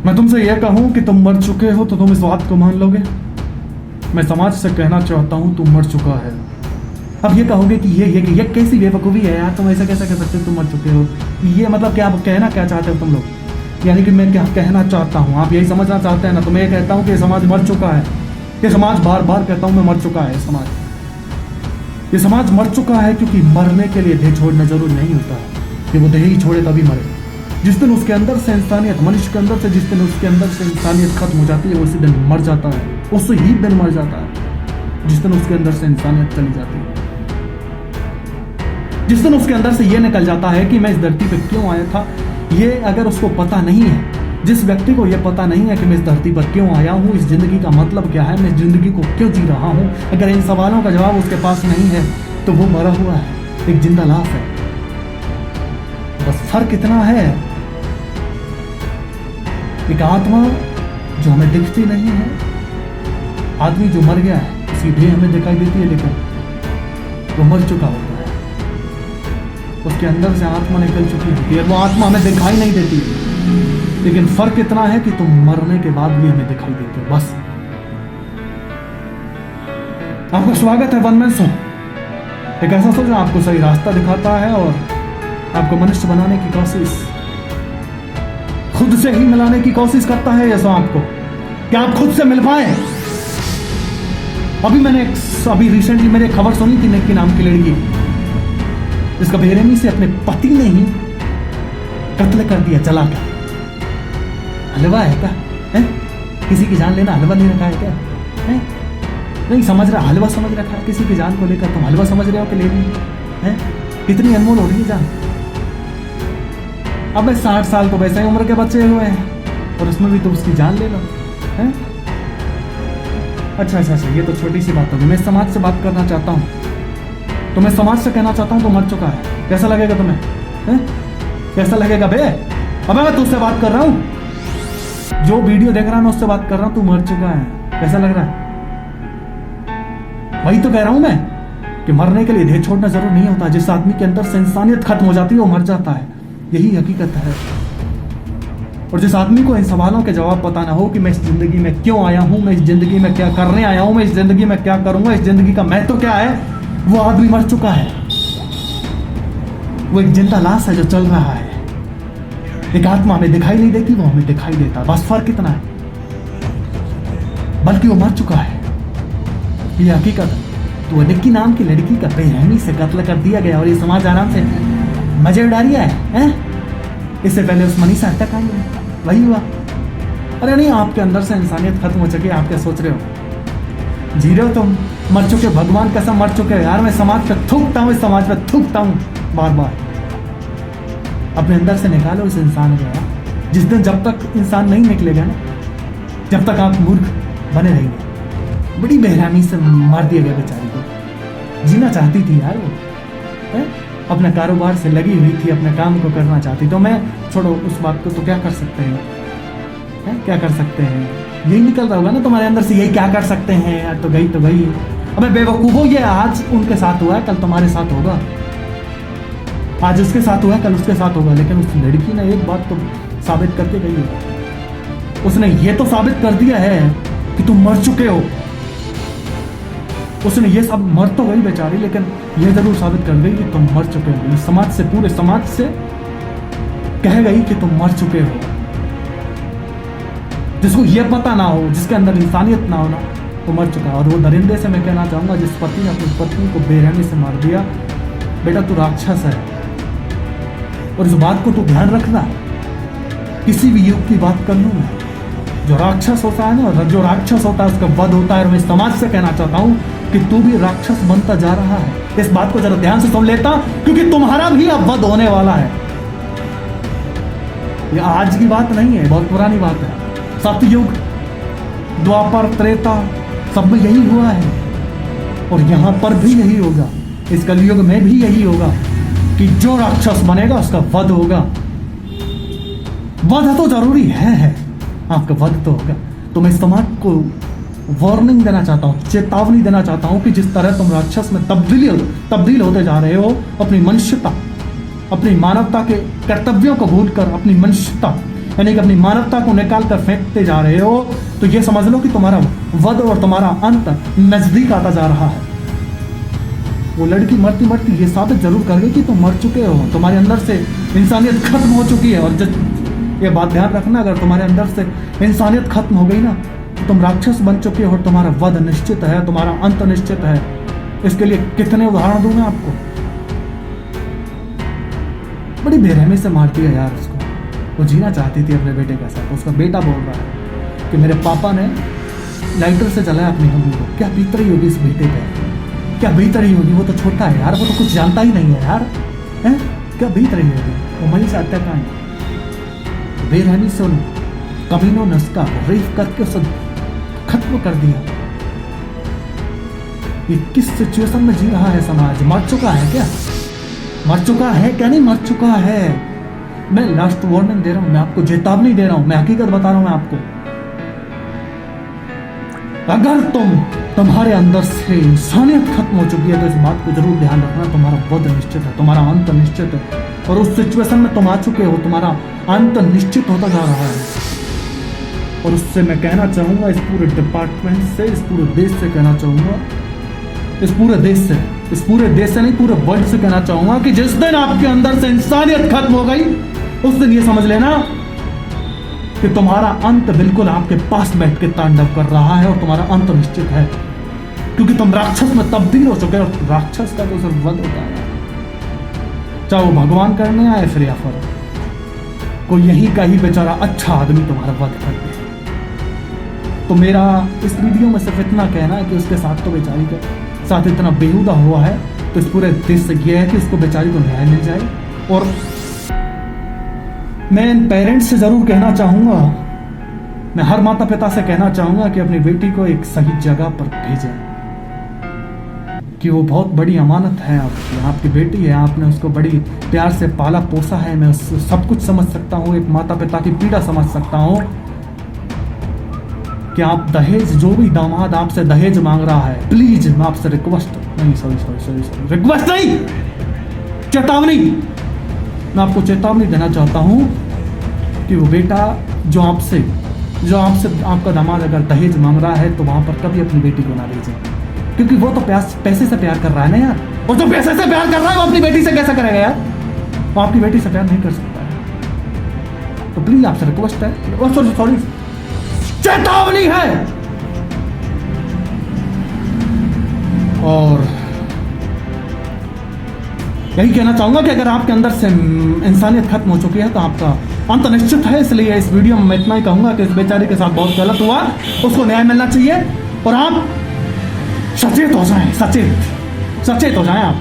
मैं तुमसे यह कहूं कि तुम मर चुके हो तो तुम इस बात को मान लोगे? मैं समाज से कहना चाहता हूं तुम मर चुका है। अब ये कहोगे कि ये कैसी बेवकूफ़ी है यार, तुम ऐसा कैसे कह सकते हो तुम मर चुके हो? ये मतलब क्या कहना क्या चाहते हो तुम लोग? यानी कि मैं क्या कहना चाहता हूँ, आप यही समझना चाहते हैं ना? तो मैं ये कहता हूँ कि समाज मर चुका है। ये समाज बार बार कहता हूँ मैं मर चुका है। ये समाज मर चुका है क्योंकि मरने के लिए देह छोड़ना जरूरी नहीं होता है कि वो देह ही छोड़े तभी मरे। जिस दिन उसके अंदर से इंसानियत, मनुष्य के अंदर से जिस दिन उसके अंदर से इंसानियत खत्म हो जाती है उसी दिन मर जाता है। उसी ही दिन मर जाता है जिस दिन उसके अंदर से इंसानियत चली जाती है। जिस दिन उसके अंदर से ये निकल जाता है कि मैं इस धरती पे क्यों आया था, ये अगर उसको पता नहीं है, जिस व्यक्ति को ये पता नहीं है कि मैं इस धरती पर क्यों आया हूँ, इस जिंदगी का मतलब क्या है, मैं इस जिंदगी को क्यों जी रहा हूँ, अगर इन सवालों का जवाब उसके पास नहीं है तो वो मरा हुआ है, एक जिंदा लाश है। बस फर्क इतना है, एक आत्मा जो हमें दिखती नहीं है, आदमी जो मर गया है उसकी देह हमें दिखाई देती है लेकिन वो मर चुका होता है। उसके अंदर से आत्मा निकल चुकी होती है, वो आत्मा हमें दिखाई नहीं देती, लेकिन फर्क इतना है कि तुम मरने के बाद भी हमें दिखाई देते हो। बस आपका स्वागत है वन मैन शो, एक ऐसा शो जो आपको सही रास्ता दिखाता है और आपको मनुष्य बनाने की कोशिश, खुद से ही मिलाने की कोशिश करता है। ऐसा आपको क्या आप खुद से मिल पाए? अभी रिसेंटली मैंने खबर सुनी थी निक्की नाम की लड़की, जिसका बेरहमी से अपने पति ने ही कत्ल कर दिया जला कर। हलवा है क्या है? किसी की जान लेना हलवा ले रखा है क्या है? नहीं समझ रहा, हलवा समझ रखा है किसी की जान को लेकर। तुम हलवा समझ रहे हो कि ले रही है? कितनी अनमोल हो रही है जान। अब 60 साल तो वैसे ही उम्र के बच्चे हुए हैं और उसमें भी तो उसकी जान ले लो है? अच्छा, ये तो छोटी सी बात होगी। मैं समाज से बात करना चाहता हूँ, तो मैं समाज से कहना चाहता हूँ तो मर चुका है। कैसा लगेगा तुम्हें? कैसा लगेगा बे? अबे मैं तुझसे बात कर रहा हूँ, जो वीडियो देख रहा है मैं उससे बात कर रहा हूँ। तू मर चुका है, कैसा लग रहा है? वही तो कह रहा हूँ मैं कि मरने के लिए देह छोड़ना जरूर नहीं होता। जिस आदमी के अंदर से इंसानियत खत्म हो जाती है वो मर जाता है, यही हकीकत है। और जिस आदमी को इन सवालों के जवाब पता ना हो कि मैं इस जिंदगी में क्यों आया हूं, मैं इस जिंदगी में क्या करने आया हूं, मैं इस जिंदगी में क्या करूंगा, इस जिंदगी का महत्व क्या है, वो आदमी मर चुका है। वो एक जिंदा लाश है जो चल रहा है। एक आत्मा हमें दिखाई नहीं देती, वो हमें दिखाई देता। बस फर्क इतना है, बल्कि वो मर चुका है, ये हकीकत है। तो निक्की नाम की लड़की का बेरहमी से कत्ल कर दिया गया और ये समाज आराम से मजे उड़ा रहा है? इससे पहले उस मनीषा तक आई है, वही हुआ। अरे नहीं, आपके अंदर से इंसानियत खत्म हो चुकी है। आप क्या सोच रहे हो? जी रहे हो तुम? मर चुके, भगवान कसम मर चुके यार। मैं समाज पे थूकता हूँ, इस समाज पे थूकता हूँ बार बार। अपने अंदर से निकालो इस इंसान को यार। जिस दिन जब तक इंसान नहीं निकलेगा ना, जब तक आप मूर्ख बने रहेंगे। बड़ी बेरहमी से मार दिया गया बेचारी को। जीना चाहती थी यार वो, अपने कारोबार से लगी हुई थी, अपने काम को करना चाहती। तो मैं छोड़ो उस बात को, तो क्या कर सकते हैं? क्या कर सकते हैं? यही निकल रहा होगा ना तुम्हारे अंदर से, यही क्या कर सकते हैं यार। तो गई। अबे बेवकूफो, ये आज उनके साथ हुआ है, कल तुम्हारे साथ होगा। आज उसके साथ हुआ है, कल उसके साथ होगा। लेकिन उस लड़की ने एक बात तो साबित करके गई है। उसने ये तो साबित कर दिया है कि तुम मर चुके हो। उसने ये सब, मर तो गई बेचारी, लेकिन ये जरूर साबित कर गई कि तुम मर चुके हो। समाज से, पूरे समाज से कह गई कि तुम मर चुके हो। जिसको ये पता ना हो, जिसके अंदर इंसानियत ना हो ना, वो मर चुका है। और वो दरिंदे से मैं कहना चाहूंगा, जिस पति ने अपनी पत्नी को बेरहमी से मार दिया, बेटा तू राक्षस है। और इस बात को तू ध्यान रखना, किसी भी युग की बात कर लूं मैं, जो राक्षस होता है ना, जो राक्षस होता है उसका वध होता है। और मैं समाज से कहना चाहता हूं कि तू भी राक्षस बनता जा रहा है। इस बात को जरा ध्यान से सुन लेता, क्योंकि तुम्हारा भी अब वध होने वाला है। ये आज की बात नहीं है, बहुत पुरानी बात है। सतयुग, द्वापर, त्रेता, सब में यही हुआ है और यहां पर भी यही होगा। इस कलयुग में भी यही होगा कि जो राक्षस बनेगा उसका वध होगा। वध तो जरूरी है, आपका वध तो होगा। तो मैं समाज को वार्निंग देना चाहता हूँ, चेतावनी देना चाहता हूँ कि जिस तरह तुम राक्षस में तब्दील होते जा रहे हो, अपनी मनुष्यता, अपनी मानवता के कर्तव्यों को भूलकर अपनी मनुष्यता यानी कि अपनी मानवता को निकाल कर फेंकते जा रहे हो, तो ये समझ लो कि तुम्हारा वध और तुम्हारा अंत नजदीक आता जा रहा है। वो लड़की मरती मरती ये साबित जरूर कर गई कि तुम मर चुके हो, तुम्हारे अंदर से इंसानियत खत्म हो चुकी है। और ये बात ध्यान रखना, अगर तुम्हारे अंदर से इंसानियत खत्म हो गई ना, तो तुम राक्षस बन चुके हो और तुम्हारा वध निश्चित है, तुम्हारा अंत निश्चित है। इसके लिए कितने उदाहरण दूं मैं आपको। बड़ी बेरहमी से मारती है यार उसको। वो जीना चाहती थी अपने बेटे के साथ। उसका बेटा बोल रहा है कि मेरे पापा ने लाइटर से जलाया अपनी मम्मी को। क्या बीत रही होगी इस बेटे पे, क्या बीत रही होगी। वो तो छोटा है यार, वो तो कुछ जानता ही नहीं है यार, है क्या बीत रही होगी। वो मई से हत्याकांड, बेरहमी से उन कमीनों ने उसका रेप करके उसे खत्म कर दिया। ये किस सिचुएशन में जी रहा है समाज। मर चुका है क्या, मर चुका है क्या, नहीं मर चुका है। मैं लास्ट वार्निंग दे रहा हूं, मैं आपको चेतावनी दे रहा हूं, मैं हकीकत बता रहा हूं मैं आपको। अगर तुम्हारे अंदर से इंसानियत खत्म हो चुकी है, तो इस बात को जरूर ध्यान रखना, तुम्हारा वध निश्चित है, तुम्हारा अंत निश्चित है। और उस सिचुएशन में तुम आ चुके हो, तुम्हारा अंत निश्चित होता जा रहा है। और उससे मैं कहना चाहूंगा, इस पूरे डिपार्टमेंट से, इस पूरे देश से कहना चाहूंगा, इस पूरे देश से नहीं, पूरे वर्ल्ड से कहना चाहूंगा कि जिस दिन आपके अंदर से इंसानियत खत्म हो गई, उस दिन ये समझ लेना कि तुम्हारा अंत बिल्कुल आपके पास बैठ के तांडव कर रहा है और तुम्हारा अंत निश्चित है। क्योंकि तुम राक्षस में तब्दील हो चुके हो। राक्षस का तो सिर्फ वध होता है, चाहे वो भगवान करने आए फिर या फिर कोई यहीं का ही बेचारा अच्छा आदमी तुम्हारा वध कर दे। तो मेरा इस वीडियो में सिर्फ इतना कहना है कि उसके साथ तो बेचारी के साथ इतना बेहुदा हुआ है, तो इस पूरे देश से यह है कि उसको बेचारी को न्याय मिल जाए। और मैं इन पेरेंट्स से जरूर कहना चाहूंगा, मैं हर माता पिता से कहना चाहूंगा कि अपनी बेटी को एक सही जगह पर भेजें, कि वो बहुत बड़ी अमानत है आपकी बेटी है। आपने उसको बड़ी प्यार से पाला पोसा है। मैं सब कुछ समझ सकता हूँ, एक माता पिता की पीड़ा समझ सकता हूँ कि आप दहेज, जो भी दामाद आपसे दहेज मांग रहा है, प्लीज मैं आपसे रिक्वेस्ट नहीं, सॉरी रिक्वेस्ट नहीं, चेतावनी, मैं आपको चेतावनी देना चाहता हूं कि वो बेटा जो आपसे आपका दामाद अगर दहेज मांग रहा है, तो वहां पर कभी अपनी बेटी को ना भेजें। क्योंकि वो तो पैसे से प्यार कर रहा है ना यार, और जो पैसे से प्यार कर रहा है वो अपनी बेटी से कैसे करेगा यार। वो आपकी बेटी से प्यार नहीं कर सकता है। तो प्लीज आपसे रिक्वेस्ट है, सॉरी चेतावनी है। और यही कहना चाहूंगा कि अगर आपके अंदर से इंसानियत खत्म हो चुकी है, तो आपका अंत निश्चित है। इसलिए इस वीडियो में मैं इतना ही कहूंगा कि इस बेचारी के साथ बहुत गलत हुआ, उसको न्याय मिलना चाहिए। और आप सचेत हो जाएं, सचेत हो जाएं आप।